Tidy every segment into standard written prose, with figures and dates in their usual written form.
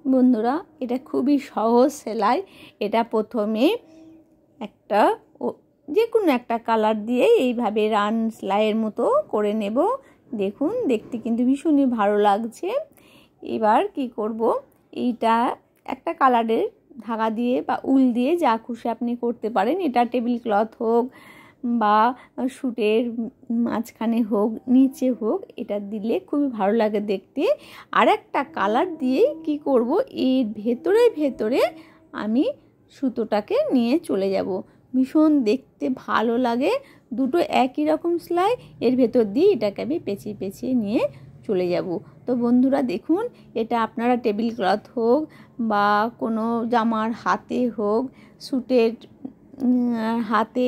বন্ধুরা, এটা খুবই সহজ সেলাই। এটা প্রথমে একটা যে কোনো একটা কালার দিয়ে এইভাবে রান সেলাইয়ের মতো করে নেব। দেখুন, দেখতে কিন্তু ভীষণই ভালো লাগছে। এবার কি করব, এইটা একটা কালারের ধাগা দিয়ে বা উল দিয়ে যা খুশি আপনি করতে পারেন। এটা টেবিল ক্লথ হোক বা সুটের মাঝখানে হোক, নিচে হোক, এটা দিলে খুবই ভালো লাগে দেখতে। আর একটা কালার দিয়েই কি করব, এর ভেতরে আমি সুতোটাকে নিয়ে চলে যাব। ভীষণ দেখতে ভালো লাগে। দুটো একই রকম সেলাই, এর ভেতর দিয়ে এটাকে আমি পেঁচিয়ে নিয়ে চলে যাব। তো বন্ধুরা দেখুন, এটা আপনারা টেবিল ক্লথ হোক বা কোনো জামার হাতে হোক, স্যুটের হাতে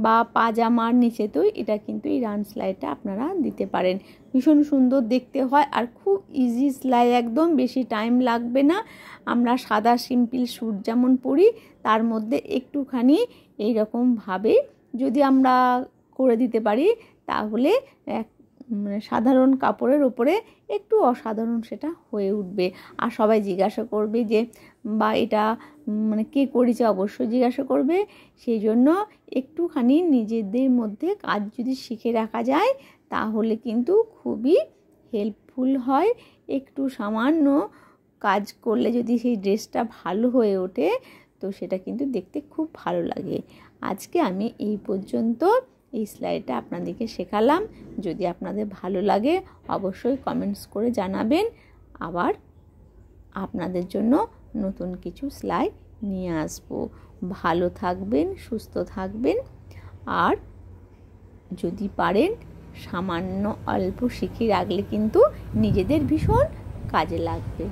বা পাজামার নিচেতেও এটা কিন্তু এই রান সেলাইটা আপনারা দিতে পারেন। ভীষণ সুন্দর দেখতে হয় আর খুব ইজি সেলাই, একদম বেশি টাইম লাগবে না। আমরা সাদা সিম্পল স্যুট যেমন পরি তার মধ্যে একটুখানি এইরকমভাবে যদি আমরা করে দিতে পারি, তাহলে সাধারণ কাপড়ের ওপরে একটু অসাধারণ সেটা হয়ে উঠবে। আর সবাই জিজ্ঞাসা করবে যে বা এটা কে করেছে, অবশ্যই জিজ্ঞাসা করবে। সেই জন্য একটুখানি নিজেদের মধ্যে কাজ যদি শিখে রাখা যায় তাহলে কিন্তু খুবই হেল্পফুল হয়। একটু সামান্য কাজ করলে যদি সেই ড্রেসটা ভালো হয়ে ওঠে, তো সেটা কিন্তু দেখতে খুব ভালো লাগে। আজকে আমি এই পর্যন্ত এই সেলাইটা আপনাদেরকে শেখালাম। যদি আপনাদের ভালো লাগে অবশ্যই কমেন্টস করে জানাবেন। আবার আপনাদের জন্য নতুন কিছু সেলাই নিয়ে আসবো। ভালো থাকবেন, সুস্থ থাকবেন। আর যদি পারেন সামান্য অল্প শিখে রাখলে কিন্তু নিজেদের ভীষণ কাজে লাগবে।